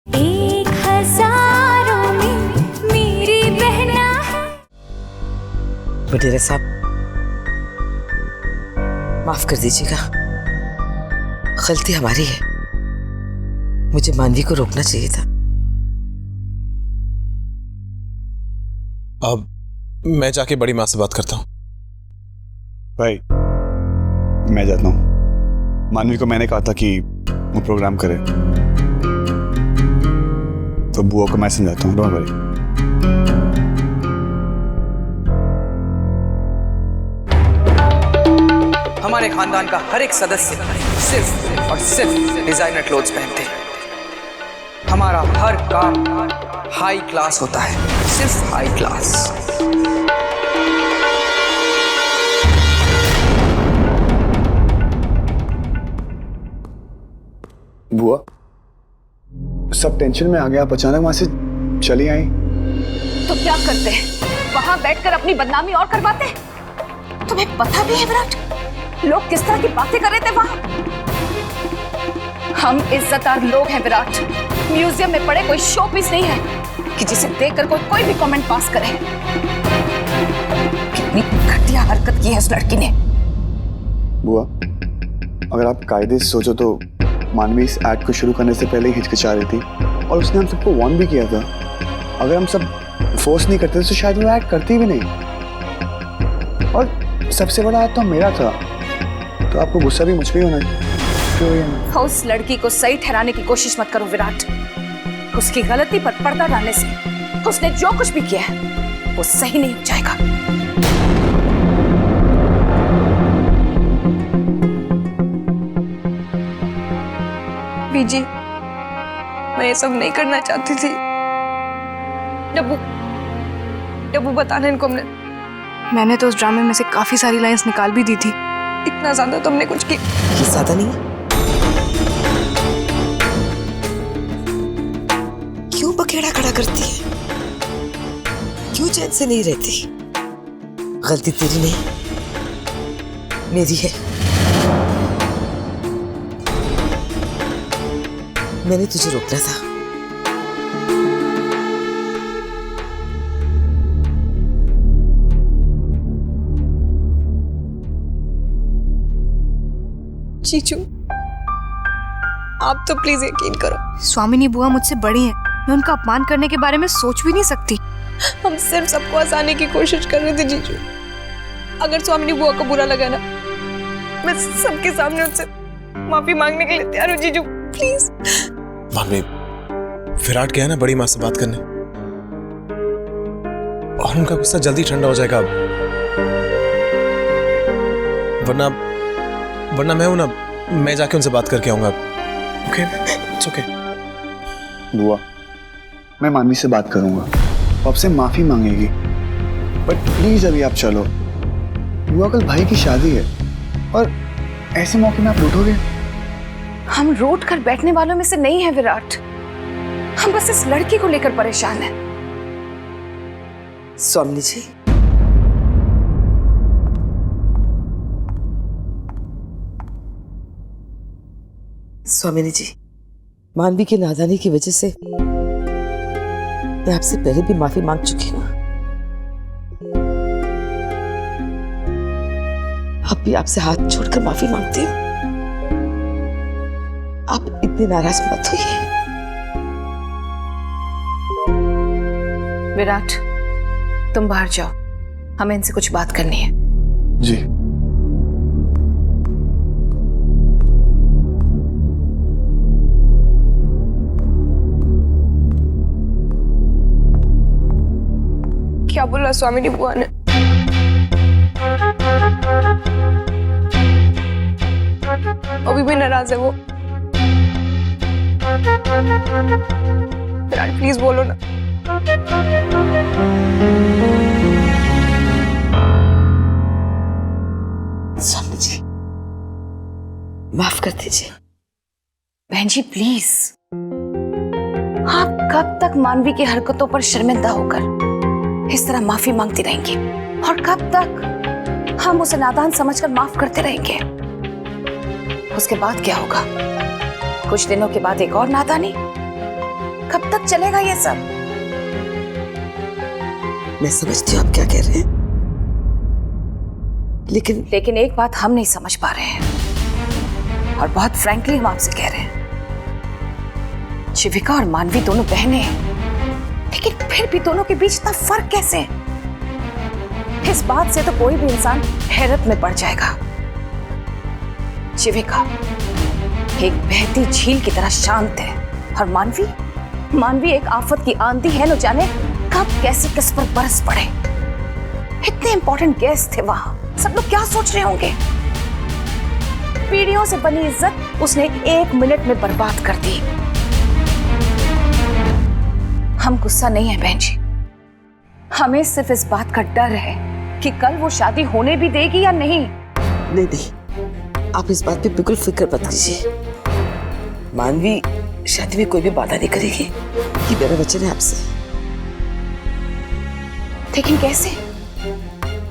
1000 में मेरी बहना है। वडेरा साहब, माफ कर दीजिएगा, गलती हमारी है। मुझे मानवी को रोकना चाहिए था। अब मैं जाके बड़ी माँ से बात करता हूँ। भाई मैं जाता हूँ। मानवी को मैंने कहा था कि वो प्रोग्राम करे, तो बुआ को मैं समझाता हूँ। Don't worry. हमारे खानदान का हर एक सदस्य सिर्फ और सिर्फ डिजाइनर क्लोथ्स पहनते हैं। हमारा हर काम हाई क्लास होता है, सिर्फ हाई क्लास। बुआ, सब टेंशन में आ गया, आप अचानक वहां से चली आई। तो क्या करते हैं, वहां बैठकर अपनी बदनामी और करवाते? तुम्हें पता भी है विराट, लोग किस तरह की बातें कर रहे थे वहां? हम इज्जतदार लोग हैं विराट, म्यूजियम में पड़े कोई शो पीस नहीं है कि जिसे देखकर कोई भी कमेंट पास करे। कितनी घटिया हरकत की है उस लड़की ने। बुआ, अगर आप कायदे से सोचो तो मानवी इस एक्ट को शुरू करने से पहले ही हिचकिचा रही थी, और उसने हम सबको वार्न भी किया था। अगर हम सब फोर्स नहीं करते तो शायद वो एक्ट करती भी नहीं। और सबसे बड़ा हाथ तो मेरा था, तो आपको गुस्सा भी मुझ पे होना चाहिए। उस लड़की को सही ठहराने की कोशिश मत करो विराट। उसकी गलती पर पर्दा डालने से उसने जो कुछ भी किया है वो सही नहीं हो जाएगा। बीजी, मैं ये सब नहीं करना चाहती थी। डब्बू बताना इनको मैंने तो उस ड्रामे में से काफी सारी लाइंस निकाल भी दी थी। इतना ज्यादा तुमने कुछ की। ये ज्यादा नहीं है? क्यों बखेड़ा खड़ा करती है? क्यों चैन से नहीं रहती? गलती तेरी नहीं, मेरी है। मैंने तुझे रोकना था। चीचू, आप तो प्लीज यकीन करो। स्वामिनी बुआ मुझसे बड़ी है, मैं उनका अपमान करने के बारे में सोच भी नहीं सकती। हम सिर्फ सबको हंसाने की कोशिश कर रहे थे जीजू। अगर स्वामिनी बुआ को बुरा लगा ना, मैं सबके सामने उनसे माफी मांगने के लिए तैयार हूँ जीजू, प्लीज। मानवी, विराट गया ना बड़ी माँ से बात करने, और उनका गुस्सा जल्दी ठंडा हो जाएगा। वरना मैं हूं ना, मैं जाके उनसे बात करके आऊंगा। Okay, it's okay. बुआ, मैं मानवी से बात करूंगा, आपसे माफी मांगेगी, बट प्लीज अभी आप चलो। बुआ, कल भाई की शादी है, और ऐसे मौके में आप रूठोगे? हम रूठ कर बैठने वालों में से नहीं है विराट, हम बस इस लड़की को लेकर परेशान हैं। स्वामिनी जी, स्वामिनी जी, मानवी की नादानी की वजह से मैं आपसे पहले भी माफी मांग चुकी हूँ। अब भी आपसे हाथ जोड़कर माफी मांगती हूँ। आप इतने नाराज मत होइए। विराट, तुम बाहर जाओ, हमें इनसे कुछ बात करनी है। जी। क्या बोला स्वामिनी बुआ ने? अभी भी नाराज है वो। विराट प्लीज बोलो ना। स्वामी जी, माफ कर दीजिए। बहन जी प्लीज, आप कब तक मानवी की हरकतों पर शर्मिंदा होकर इस तरह माफी मांगती रहेंगी? और कब तक हम उसे नादान समझकर माफ करते रहेंगे? उसके बाद क्या होगा? कुछ दिनों के बाद एक और नादानी, चलेगा ये सब? मैं समझती हूँ आप क्या कह रहे हैं, लेकिन एक बात हम नहीं समझ पा रहे हैं, और बहुत फ्रैंकली हम आपसे कह रहे हैं। शिविका और मानवी दोनों बहनें हैं, लेकिन फिर भी दोनों के बीच इतना फर्क कैसे? इस बात से तो कोई भी इंसान हैरत में पड़ जाएगा। शिविका एक बहती झील की तरह शांत है, और मानवी एक आफत की आंधी है, न जाने कब कैसे किस पर बरस पड़े। इतने इंपॉर्टेंट गेस्ट थे वहां, सब लोग क्या सोच रहे होंगे? पीढ़ियों से बनी इज्जत उसने 1 मिनट में बर्बाद कर दी। हम गुस्सा नहीं है बहन जी, हमें सिर्फ इस बात का डर है कि कल वो शादी होने भी देगी या नहीं। नहीं, आप इस बात पे बिल्कुल फिक्र मत कीजिए। मानवी शादी में कोई भी बाधा नहीं करेगी, ये मेरा वचन है आपसे। लेकिन कैसे?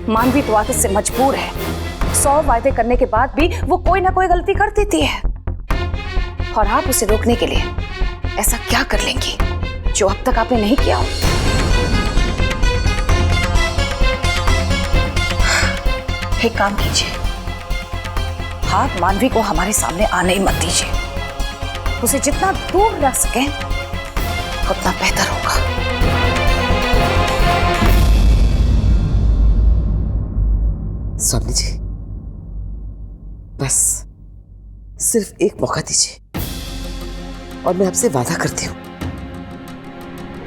मानवी तो आदत से मजबूर है, 100 वायदे करने के बाद भी वो कोई ना कोई गलती कर देती है, और आप उसे रोकने के लिए ऐसा क्या कर लेंगी जो अब तक आपने नहीं किया हो? एक काम कीजिए, आप मानवी को हमारे सामने आने ही मत दीजिए। उसे जितना दूर रख सकें उतना बेहतर होगा। स्वामी जी, बस सिर्फ एक मौका दीजिए, और मैं आपसे वादा करती हूँ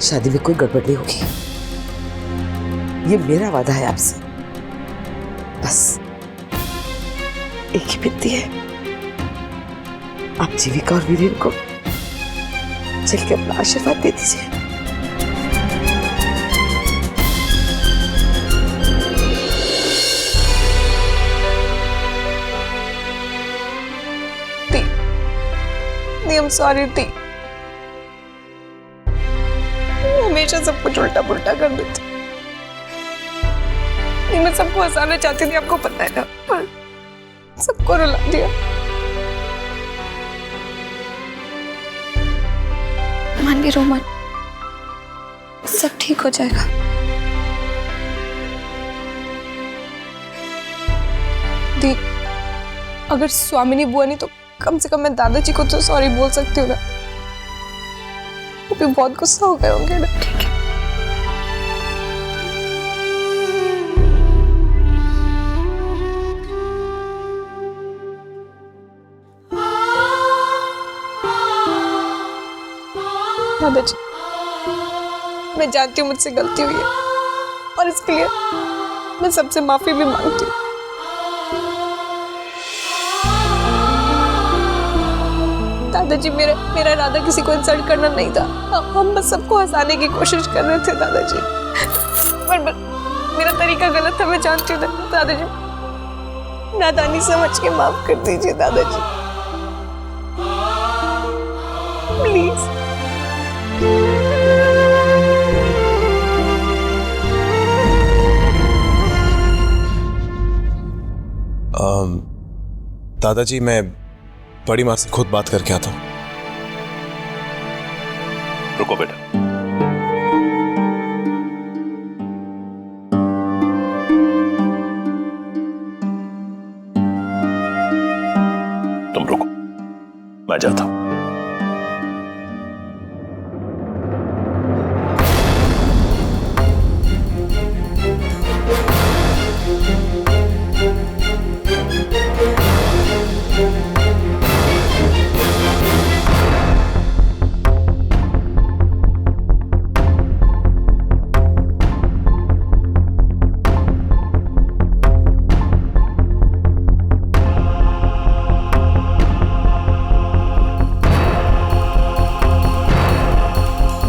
शादी में कोई गड़बड़ नहीं होगी। ये मेरा वादा है आपसे। बस एक ही विनती है, आप जीविका और वीरेन को चल के अपना आशीर्वाद दे दीजिए। I'm sorry दी, हमेशा सब कुछ उल्टा पुल्टा कर देती। नहीं, मैं सबको हंसाना चाहती थी, आपको पता है ना, पर सबको रुला दिया। मानवी रो मत, सब ठीक हो जाएगा। दी, अगर स्वामिनी बुआ नहीं तो कम से कम मैं दादाजी को तो सॉरी बोल सकती हूँ ना। वो भी बहुत गुस्सा हो गए होंगे ना। ठीक है। दादाजी, मैं जानती हूँ मुझसे गलती हुई है, और इसके लिए मैं सबसे माफी भी मांगती हूँ। दादाजी, मेरा इरादा किसी को इंसल्ट करना नहीं था। हम बस सबको हंसाने की कोशिश कर रहे थे दादाजी। पर मेरा तरीका गलत था, मैं जानती हूँ दादाजी। नादानी समझ के माफ कर दीजिए दादाजी, प्लीज। दादाजी, मैं बड़ी माँ से खुद बात करके आता हूँ। रुको बेटा, तुम रुको, मैं जाता हूं।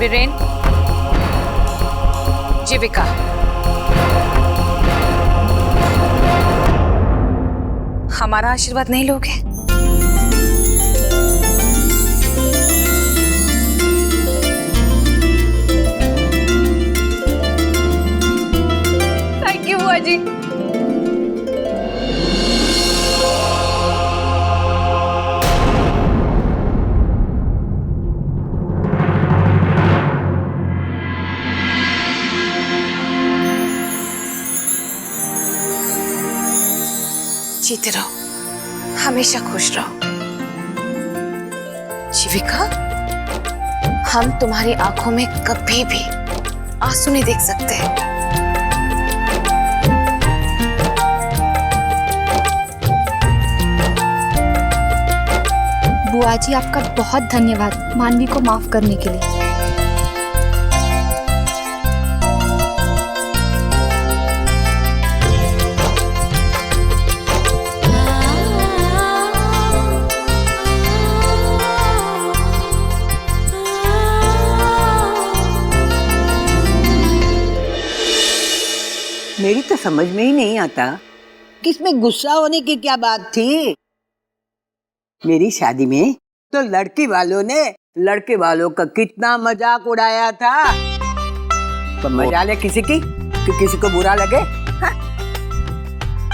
वीरेन, जीविका, हमारा आशीर्वाद नहीं लोगे? थैंक यू बुआ जी। जीते रहो, हमेशा खुश रहो। जीविका, हम तुम्हारी आंखों में कभी भी आंसू नहीं देख सकते। बुआ जी, आपका बहुत धन्यवाद मानवी को माफ करने के लिए। मेरी तो समझ में ही नहीं आता कि इसमें गुस्सा होने की क्या बात थी। मेरी शादी में तो लड़की वालों ने लड़के वालों का कितना मजाक उड़ाया था। तो मजा ले किसी की कि किसी को बुरा लगे। हा?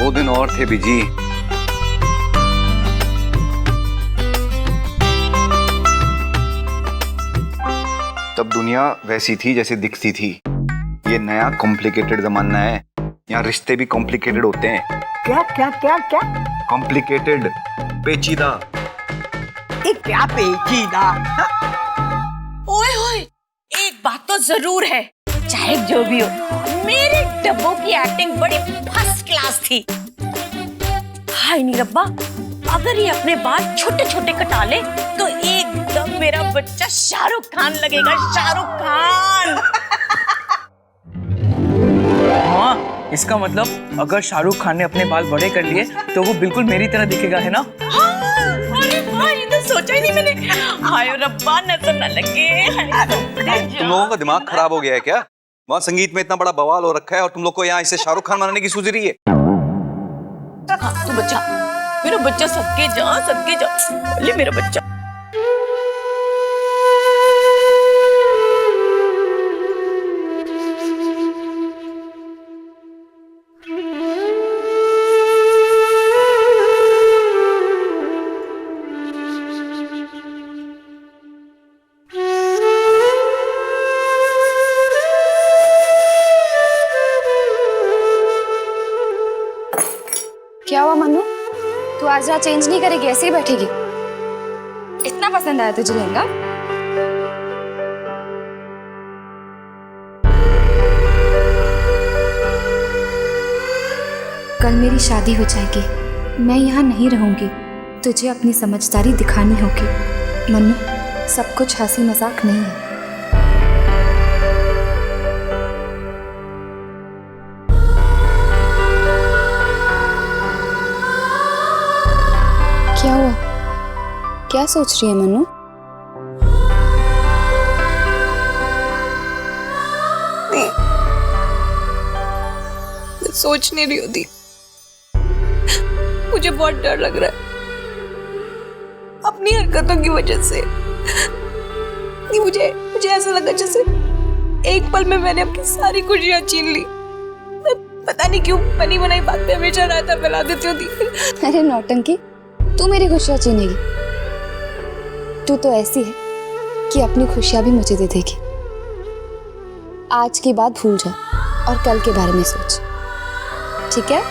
वो दिन और थे बीजी। तब दुनिया वैसी थी जैसे दिखती थी। ये नया कॉम्प्लिकेटेड जमाना है, यहाँ रिश्ते भी कॉम्प्लिकेटेड होते हैं। क्या क्या क्या क्या? कॉम्प्लिकेटेड, पेचीदा। ये क्या पेचीदा? ओए होए, एक बात तो जरूर है, चाहे जो भी हो, मेरे डब्बों की एक्टिंग बड़ी फर्स्ट क्लास थी। हाय नी रब्बा, अगर ये अपने बाल छोटे छोटे कटा ले तो एकदम मेरा बच्चा शाहरुख खान लगेगा, शाहरुख खान। हाँ, इसका मतलब अगर शाहरुख खान ने अपने बाल बड़े कर लिए तो वो बिल्कुल मेरी तरह दिखेगा, है ना? हाँ, अरे वाह, ये तो सोचा ही नहीं मैंने। हाय रब्बा, नजर न लगे। तुम लोगों का दिमाग खराब हो गया है क्या? वहाँ संगीत में इतना बड़ा बवाल हो रखा है और तुम लोग को यहाँ इसे शाहरुख खान बनाने की सूझ रही है। हाँ, तू बच्चा, मेरा बच्चा सदके जा, ले मेरा बच्चा। क्या हुआ मन्नू, तू आज रात चेंज नहीं करेगी, ऐसे ही बैठेगी? इतना पसंद आया तुझे लहंगा? कल मेरी शादी हो जाएगी, मैं यहाँ नहीं रहूंगी, तुझे अपनी समझदारी दिखानी होगी। मन्नू, सब कुछ हंसी मजाक नहीं है। क्या हुआ? क्या सोच रही है मन्नू? मैं सोच नहीं रही होती, मुझे बहुत डर लग रहा है अपनी हरकतों की वजह से। मुझे ऐसा लगा जैसे एक पल में मैंने अपनी सारी खुशियां छीन ली। पता नहीं क्यों बनी बनाई बात पे हमेशा रायता फैला देती होती। अरे नौटंकी, तू मेरी खुशियां छीनेगी? तू तो ऐसी है कि अपनी खुशियां भी मुझे दे देगी। आज की बात भूल जा और कल के बारे में सोच, ठीक है?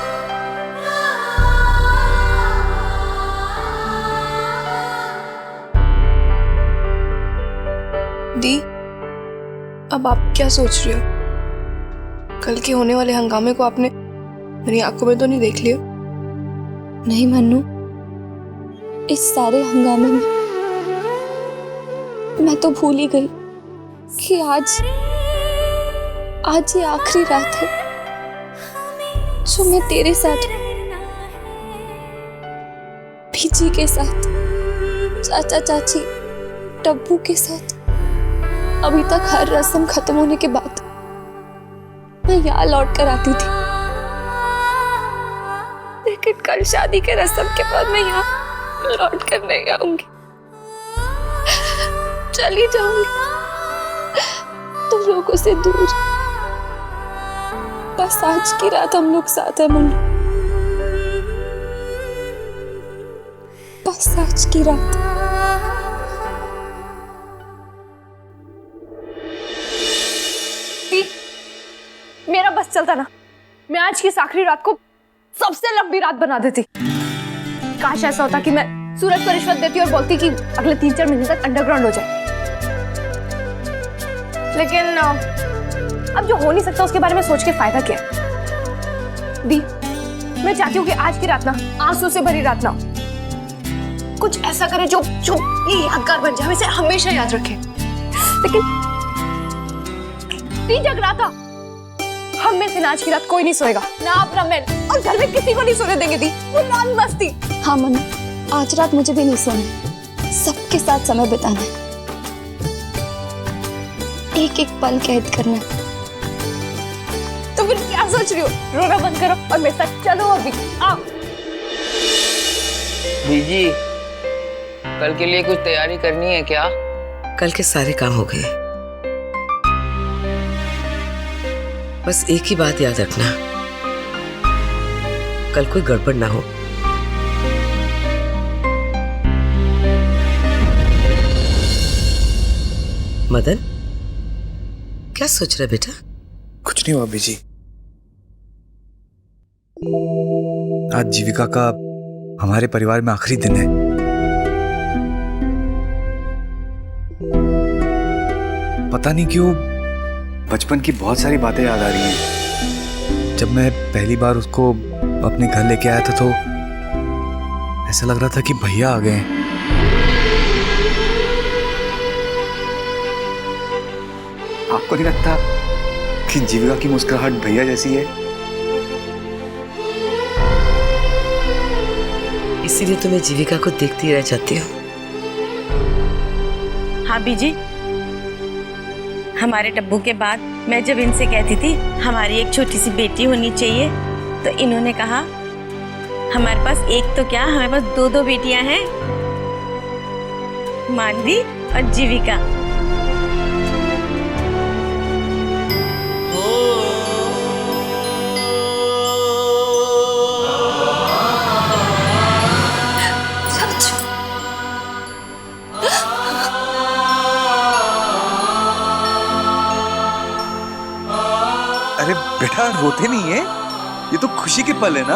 दी, अब आप क्या सोच रही हो? कल के होने वाले हंगामे को आपने मेरी आंखों में तो नहीं देख लिया? नहीं मन्नू, इस सारे हंगामे में मैं तो भूल ही गई कि आज ये आखिरी रात है जो मैं तेरे साथ, भीजी के साथ, चाचा चाची, टब्बू के साथ, अभी तक हर रस्म खत्म होने के बाद मैं यहाँ लौट कर आती थी। लेकिन कल शादी के रस्म के बाद मैं यहाँ लौट कर नहीं आऊंगी, चली जाऊंगी तुम लोगों से दूर। बस आज की रात हम लोग साथ हैं मन्नू, बस आज की रात। मेरा बस चलता ना, मैं आज की इस आखिरी रात को सबसे लंबी रात बना देती। काश ऐसा होता कि मैं सूरज को रिश्वत देती और बोलती कि अगले 3-4 महीने तक अंडरग्राउंड हो जाए। लेकिन अब जो हो नहीं सकता उसके बारे में सोच के फायदा क्या है? दी, मैं चाहती हूँ कि आज की रात ना आंसू से भरी रात ना हो। कुछ ऐसा करे जो जो ये यादगार बन जाए, इसे हमेशा याद रखे। लेकिन दी जग रहा था, हम में से आज की रात कोई नहीं सोएगा, ना आप रमेन, और घर में किसी को नहीं सोने देंगे दी। वो रात मस्ती। हाँ मनु, आज रात मुझे भी नहीं सोना, सबके साथ समय बिताना है, एक एक पल कैद करना है। तो फिर क्या सोच रही हो? रोना बंद करो और मेरे साथ चलो अभी। आओ। बीजी, कल के लिए कुछ तैयारी करनी है क्या? कल के सारे काम हो गए, बस एक ही बात याद रखना, कल कोई गड़बड़ ना हो। मदन, क्या सोच रहा बेटा? कुछ नहीं हुआ बीजी। आज जीविका का हमारे परिवार में आखिरी दिन है। पता नहीं क्यों बचपन की बहुत सारी बातें याद आ रही हैं। जब मैं पहली बार उसको अपने घर लेके आया था तो ऐसा लग रहा था कि भैया आ गए हैं। आपको नहीं लगता कि जीविका की मुस्कुराहट भैया जैसी है? इसीलिए तो मैं जीविका को देखती रह जाती हूँ। हाँ बीजी, हमारे टब्बू के बाद मैं जब इनसे कहती थी हमारी एक छोटी सी बेटी होनी चाहिए, तो इन्होंने कहा हमारे पास एक तो क्या, हमारे पास 2 बेटियां हैं, मानवी और जीविका। अरे बेटा, रोते नहीं है, ये तो खुशी के पल है ना।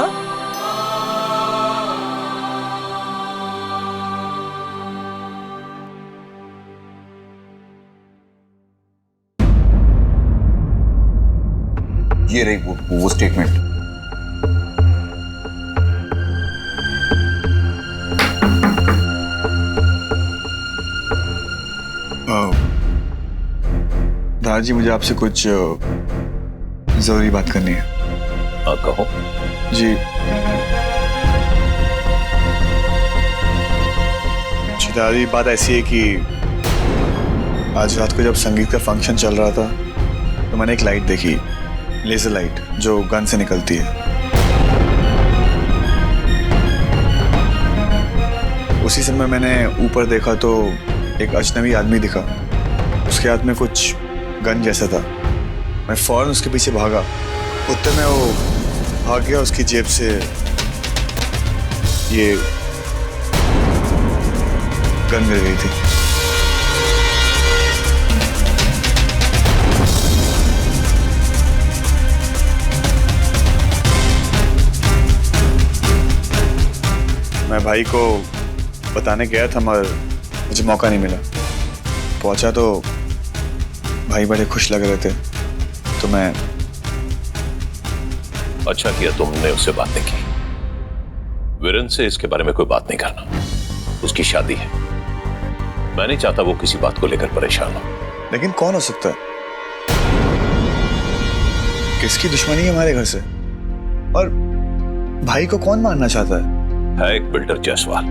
ये रही वो स्टेटमेंट। दादाजी, मुझे आपसे कुछ जरूरी बात करनी है। हाँ कहो। जी दादी, बात ऐसी है कि आज रात को जब संगीत का फंक्शन चल रहा था तो मैंने एक लाइट देखी, लेजर लाइट जो गन से निकलती है। उसी समय मैंने ऊपर देखा तो एक अजनबी आदमी दिखा, उसके हाथ में कुछ गन जैसा था। मैं फौरन उसके पीछे भागा, उतने में वो भाग गया, उसकी जेब से ये गन गिर गई थी। मैं भाई को बताने गया था मगर मुझे मौका नहीं मिला। पहुंचा तो भाई बड़े खुश लग रहे थे, तो मैं। अच्छा किया तुमने उससे बात नहीं की। वीरेन से इसके बारे में कोई बात नहीं करना, उसकी शादी है। मैं नहीं चाहता वो किसी बात को लेकर परेशान हो। लेकिन कौन हो सकता है? किसकी दुश्मनी है हमारे घर से? और भाई को कौन मारना चाहता है? एक बिल्डर जायसवाल।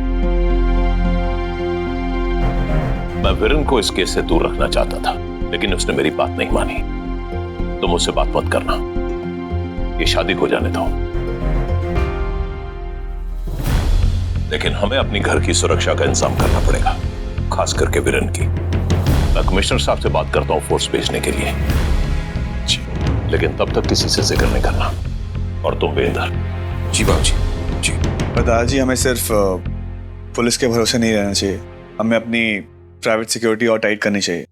मैं वीरेन को इस केस से दूर रखना चाहता था, लेकिन उसने मेरी बात नहीं मानी। तुम उससे बात मत करना, ये शादी को जाने दो। लेकिन हमें अपनी घर की सुरक्षा का इंतजाम करना पड़ेगा, खास करके वीरेन की। मैं कमिश्नर साहब से बात करता हूँ फोर्स भेजने के लिए, लेकिन तब तक किसी से जिक्र नहीं करना। और तुम बेंदर। जी बाबूजी। जी दादाजी, हमें सिर्फ पुलिस के भरोसे नहीं रहना चाहिए, हमें अपनी प्राइवेट सिक्योरिटी और टाइट करनी चाहिए।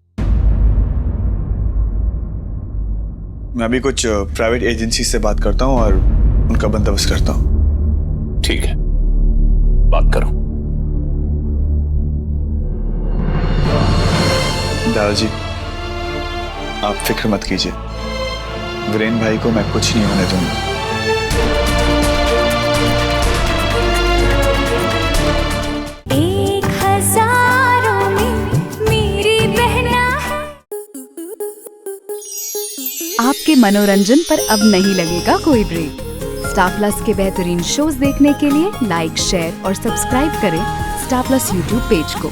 मैं अभी कुछ प्राइवेट एजेंसी से बात करता हूँ और उनका बंदोबस्त करता हूँ। ठीक है, बात करो। दादाजी, आप फिक्र मत कीजिए, वीरेन भाई को मैं कुछ नहीं होने दूंगा। एक हजारों में मेरी बहना है। आपके मनोरंजन पर अब नहीं लगेगा कोई ब्रेक। स्टार प्लस के बेहतरीन शोज देखने के लिए लाइक, शेयर और सब्सक्राइब करें स्टार प्लस यूट्यूब पेज को।